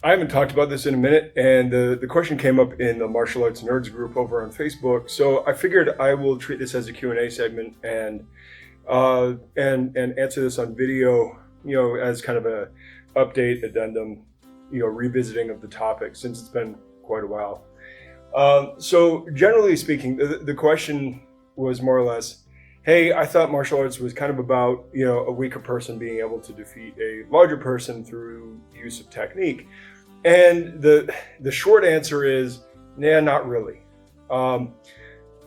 I haven't talked about this in a minute, and the question came up in the Martial Arts Nerds group over on Facebook. So I figured I will treat this as a Q&A segment and answer this on video, as kind of a update, addendum, revisiting of the topic since it's been quite a while. So generally speaking, the question was more or less, hey, I thought martial arts was kind of about, a weaker person being able to defeat a larger person through use of technique. And the short answer is, nah, not really. On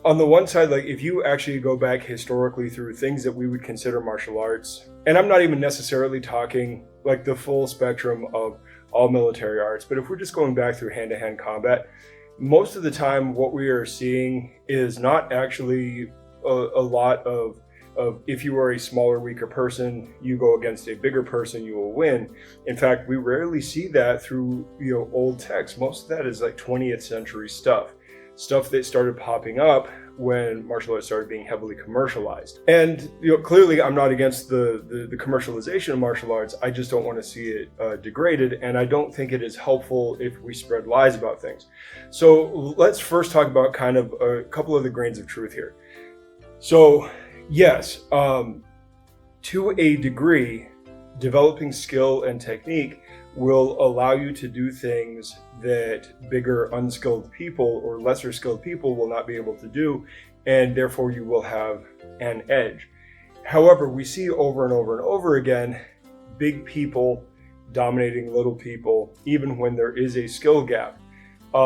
the one side, like if you actually go back historically through things that we would consider martial arts, and I'm not even necessarily talking like the full spectrum of all military arts, but if we're just going back through hand-to-hand combat, most of the time what we are seeing is not actually a lot of if you are a smaller, weaker person, you go against a bigger person, you will win. In fact, we rarely see that through old text. Most of that is like 20th century stuff that started popping up when martial arts started being heavily commercialized. And clearly I'm not against the commercialization of martial arts. I just don't want to see it degraded, and I don't think it is helpful if we spread lies about things. So let's first talk about kind of a couple of the grains of truth here. So yes, to a degree, developing skill and technique will allow you to do things that bigger unskilled people or lesser skilled people will not be able to do, and therefore you will have an edge. However, we see over and over and over again big people dominating little people, even when there is a skill gap. There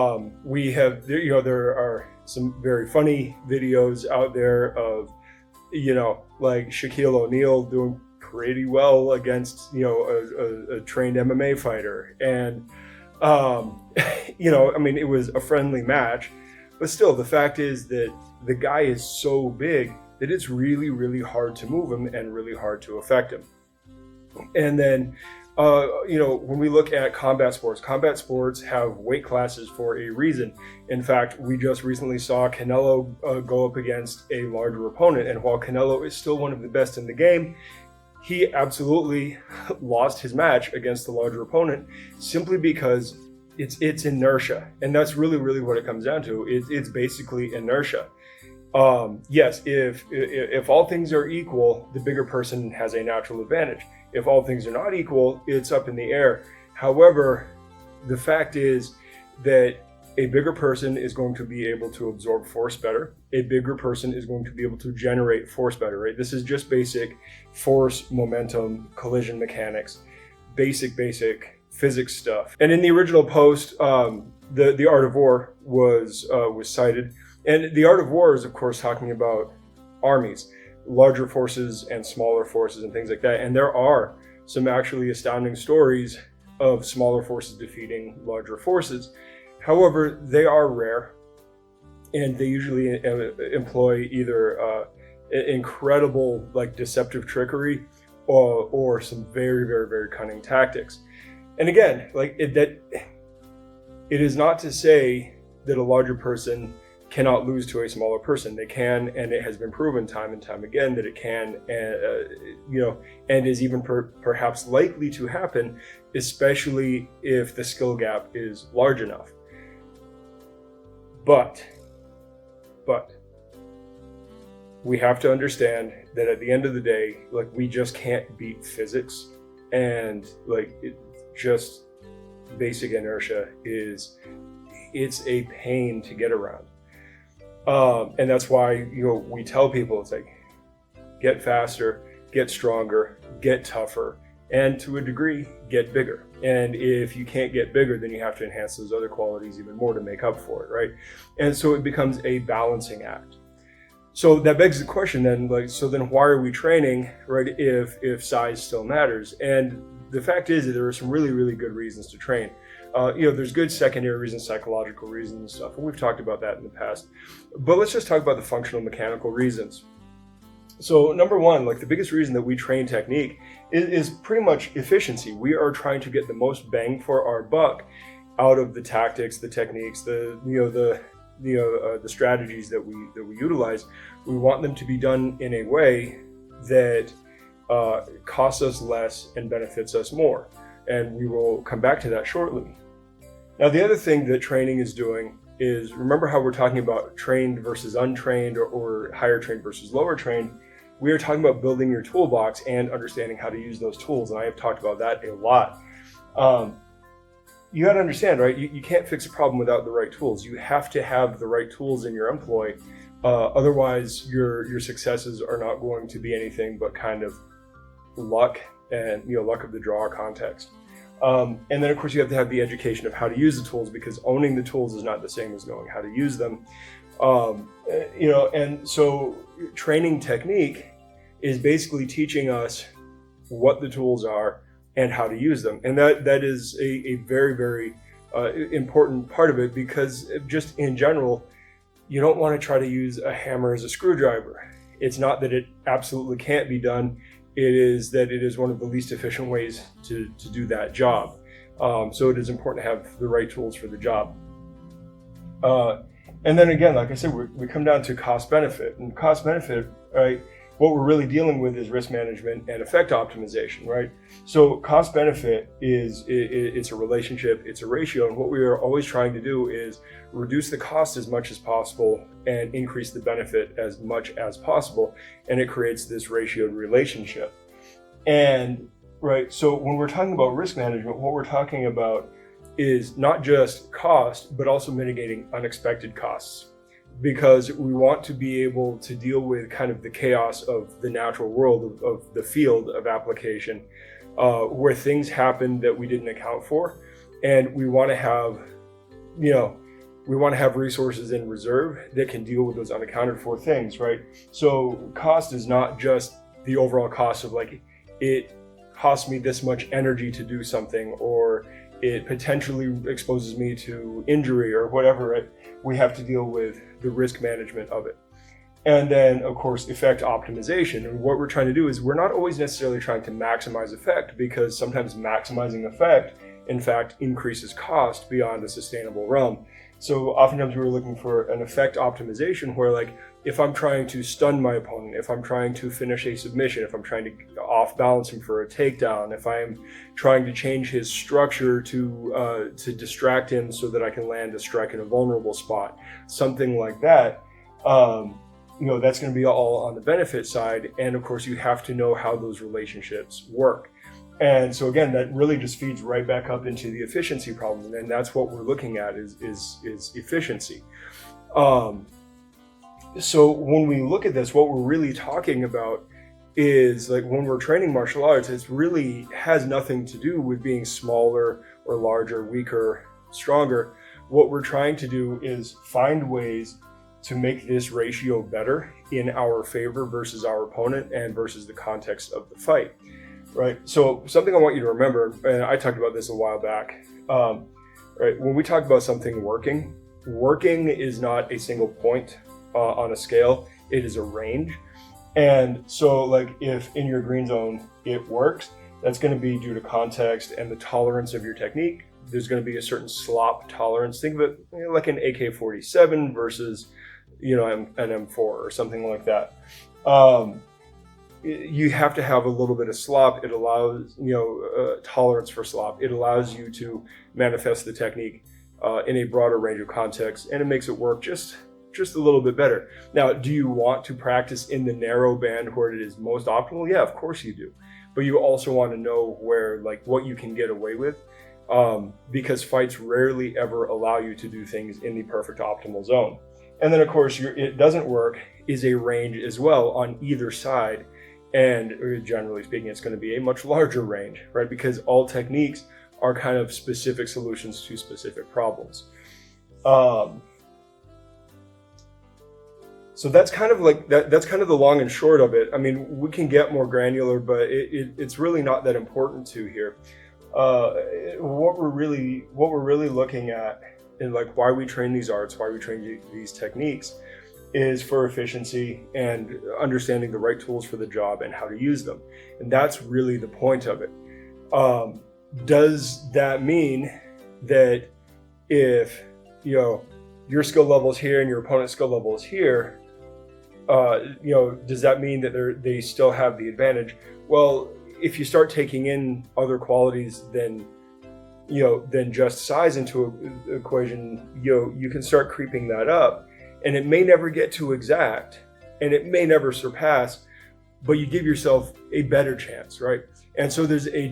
are some very funny videos out there of like Shaquille O'Neal doing pretty well against a trained MMA fighter, and it was a friendly match, but still the fact is that the guy is so big that it's really, really hard to move him and really hard to affect him. And then when we look at combat sports have weight classes for a reason. In fact, we just recently saw Canelo go up against a larger opponent, and while Canelo is still one of the best in the game, he absolutely lost his match against the larger opponent simply because it's inertia. And that's really, really what it comes down to. It's basically inertia. Yes, if all things are equal, the bigger person has a natural advantage. If all things are not equal, it's up in the air. However, the fact is that a bigger person is going to be able to absorb force better. A bigger person is going to be able to generate force better, right? This is just basic force, momentum, collision mechanics, basic physics stuff. And in the original post, the Art of War was cited. And the Art of War is, of course, talking about armies, larger forces and smaller forces and things like that. And there are some actually astounding stories of smaller forces defeating larger forces. However, they are rare, and they usually employ either incredible deceptive trickery or some very, very, very cunning tactics. And again, it is not to say that a larger person cannot lose to a smaller person. They can, and it has been proven time and time again that it can, and is even perhaps likely to happen, especially if the skill gap is large enough. But we have to understand that at the end of the day, we just can't beat physics, and just basic inertia it's a pain to get around. And that's why we tell people it's get faster, get stronger, get tougher, and to a degree get bigger. And if you can't get bigger, then you have to enhance those other qualities even more to make up for it, right? And so it becomes a balancing act. So that begs the question then, so then why are we training, right, if size still matters? And the fact is that there are some really, really good reasons to train. There's good secondary reasons, psychological reasons and stuff, and we've talked about that in the past. But let's just talk about the functional mechanical reasons. So number one, the biggest reason that we train technique is pretty much efficiency. We are trying to get the most bang for our buck out of the tactics, the techniques, the strategies that we utilize. We want them to be done in a way that costs us less and benefits us more. And we will come back to that shortly. Now, the other thing that training is doing is, remember how we're talking about trained versus untrained, or higher trained versus lower trained. We are talking about building your toolbox and understanding how to use those tools. And I have talked about that a lot. You got to understand, right? You can't fix a problem without the right tools. You have to have the right tools in your employ. Otherwise, your successes are not going to be anything but kind of luck and luck of the draw context. And then, of course, you have to have the education of how to use the tools, because owning the tools is not the same as knowing how to use them. And so training technique is basically teaching us what the tools are and how to use them. And that is a very, very important part of it, because just in general, you don't want to try to use a hammer as a screwdriver. It's not that it absolutely can't be done. It is that it is one of the least efficient ways to do that job. So it is important to have the right tools for the job. And then again, like I said, we come down to cost benefit. And cost benefit, right? What we're really dealing with is risk management and effect optimization, right? So cost benefit it's a relationship, it's a ratio. And what we are always trying to do is reduce the cost as much as possible and increase the benefit as much as possible. And it creates this ratioed relationship. And right, so when we're talking about risk management, what we're talking about is not just cost, but also mitigating unexpected costs. Because we want to be able to deal with kind of the chaos of the natural world, of the field of application, where things happen that we didn't account for. And we want to have, resources in reserve that can deal with those unaccounted for things, right? So cost is not just the overall cost of like, it costs me this much energy to do something, or it potentially exposes me to injury or whatever, right? We have to deal with the risk management of it. And then, of course, effect optimization. And what we're trying to do is we're not always necessarily trying to maximize effect, because sometimes maximizing effect, in fact, increases cost beyond a sustainable realm. So oftentimes we're looking for an effect optimization where, like, if I'm trying to stun my opponent, if I'm trying to finish a submission, if I'm trying to off balance him for a takedown, if I'm trying to change his structure to distract him so that I can land a strike in a vulnerable spot, something like that, that's going to be all on the benefit side. And of course, you have to know how those relationships work. And so again, that really just feeds right back up into the efficiency problem. And that's what we're looking at is efficiency. So when we look at this, what we're really talking about is, like, when we're training martial arts, it really has nothing to do with being smaller or larger, weaker, stronger. What we're trying to do is find ways to make this ratio better in our favor versus our opponent and versus the context of the fight. Right. So something I want you to remember, and I talked about this a while back, right? When we talk about something working is not a single point on a scale. It is a range. And so, like, if in your green zone it works, that's going to be due to context and the tolerance of your technique. There's going to be a certain slop tolerance. Think of it like an AK-47 versus, an M4 or something like that. You have to have a little bit of slop. It allows, tolerance for slop. It allows you to manifest the technique in a broader range of contexts, and it makes it work just a little bit better. Now, do you want to practice in the narrow band where it is most optimal? Yeah, of course you do. But you also want to know where, like, what you can get away with, because fights rarely ever allow you to do things in the perfect optimal zone. And then, of course, it doesn't work is a range as well on either side. And generally speaking, it's going to be a much larger range, right? Because all techniques are kind of specific solutions to specific problems. So that's kind of like that's kind of the long and short of it. I mean, we can get more granular, but it's really not that important to here. What we're really looking at, and like why we train these arts, why we train these techniques, is for efficiency and understanding the right tools for the job and how to use them. And that's really the point of it. Does that mean that if your skill level is here and your opponent's skill level is here, does that mean that they still have the advantage? Well, if you start taking in other qualities than than just size into an equation, you can start creeping that up, and it may never get to exact, and it may never surpass, but you give yourself a better chance, right? And so there's a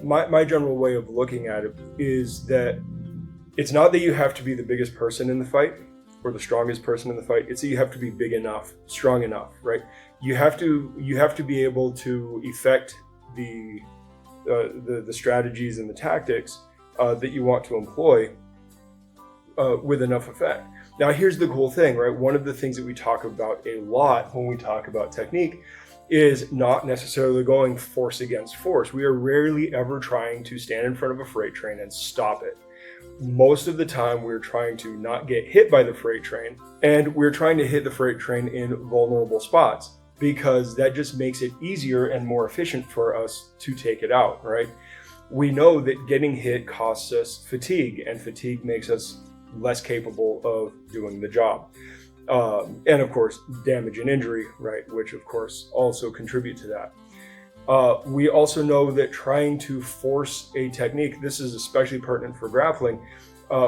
my general way of looking at it is that it's not that you have to be the biggest person in the fight or the strongest person in the fight. It's that you have to be big enough, strong enough, right? You have to be able to effect the strategies and the tactics that you want to employ with enough effect. Now, here's the cool thing, right? One of the things that we talk about a lot when we talk about technique is not necessarily going force against force. We are rarely ever trying to stand in front of a freight train and stop it. Most of the time, we're trying to not get hit by the freight train, and we're trying to hit the freight train in vulnerable spots, because that just makes it easier and more efficient for us to take it out, right? We know that getting hit costs us fatigue, and fatigue makes us less capable of doing the job. And of course, damage and injury, right? Which of course also contribute to that. We also know that trying to force a technique, this is especially pertinent for grappling,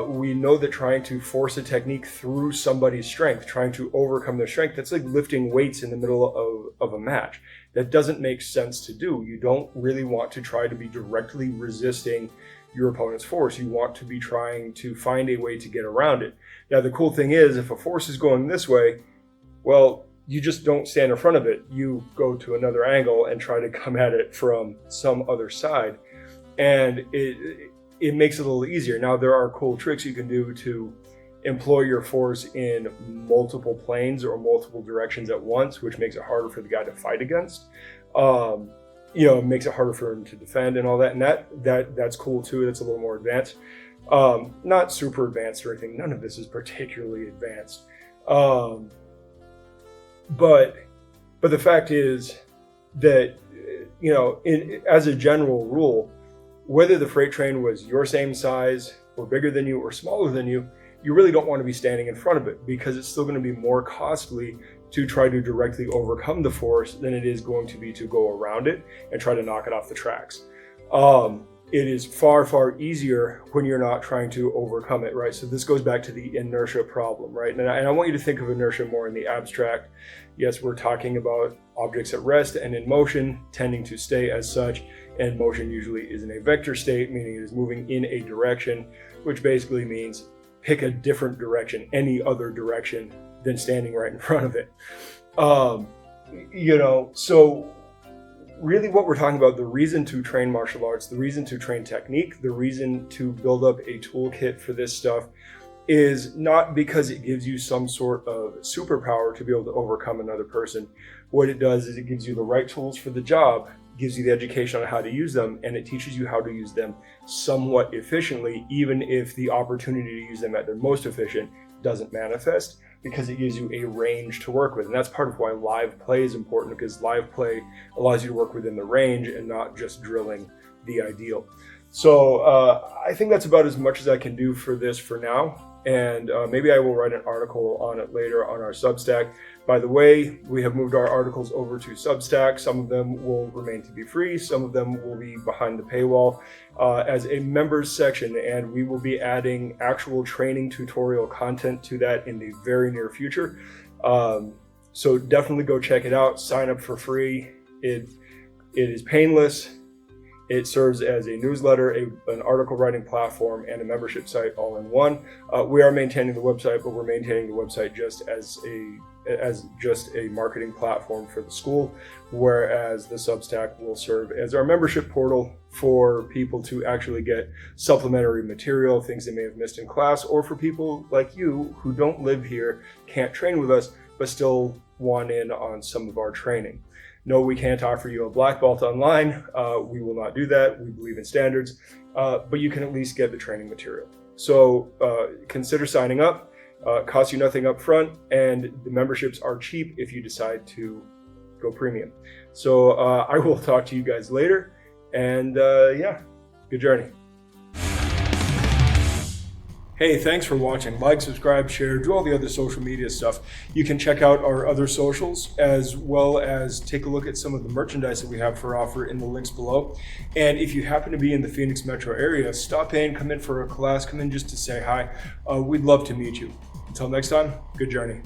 we know that trying to force a technique through somebody's strength, trying to overcome their strength, that's like lifting weights in the middle of a match. That doesn't make sense to do. You don't really want to try to be directly resisting your opponent's force. You want to be trying to find a way to get around it. Now, the cool thing is, if a force is going this way, well, you just don't stand in front of it. You go to another angle and try to come at it from some other side. And it makes it a little easier. Now, there are cool tricks you can do to employ your force in multiple planes or multiple directions at once, which makes it harder for the guy to fight against. It makes it harder for him to defend and all that. And that's cool too. That's a little more advanced. Not super advanced or anything. None of this is particularly advanced. But the fact is that, as a general rule, whether the freight train was your same size or bigger than you or smaller than you, you really don't want to be standing in front of it, because it's still going to be more costly to try to directly overcome the force than it is going to be to go around it and try to knock it off the tracks. It is far, far easier when you're not trying to overcome it, right? So this goes back to the inertia problem, right? And I want you to think of inertia more in the abstract. Yes, we're talking about objects at rest and in motion, tending to stay as such, and motion usually is in a vector state, meaning it is moving in a direction, which basically means pick a different direction, any other direction than standing right in front of it. So really what we're talking about, the reason to train martial arts, the reason to train technique, the reason to build up a toolkit for this stuff is not because it gives you some sort of superpower to be able to overcome another person. What it does is it gives you the right tools for the job, gives you the education on how to use them, and it teaches you how to use them somewhat efficiently, even if the opportunity to use them at their most efficient doesn't manifest, because it gives you a range to work with. And that's part of why live play is important, because live play allows you to work within the range and not just drilling the ideal. So I think that's about as much as I can do for this for now. And maybe I will write an article on it later on our Substack. By the way, we have moved our articles over to Substack. Some of them will remain to be free. Some of them will be behind the paywall as a members section. And we will be adding actual training tutorial content to that in the very near future. So definitely go check it out. Sign up for free. It is painless. It serves as a newsletter, an article writing platform, and a membership site all in one. We are maintaining the website, but we're maintaining the website just as a marketing platform for the school, whereas the Substack will serve as our membership portal for people to actually get supplementary material, things they may have missed in class, or for people like you who don't live here, can't train with us, but still want in on some of our training. No, we can't offer you a black belt online. We will not do that. We believe in standards, but you can at least get the training material. So consider signing up. Costs you nothing up front, and the memberships are cheap if you decide to go premium. So I will talk to you guys later, and good journey. Hey, thanks for watching. Like, subscribe, share, do all the other social media stuff. You can check out our other socials as well as take a look at some of the merchandise that we have for offer in the links below. And if you happen to be in the Phoenix metro area, stop in, come in for a class, come in just to say hi. We'd love to meet you. Until next time, good journey.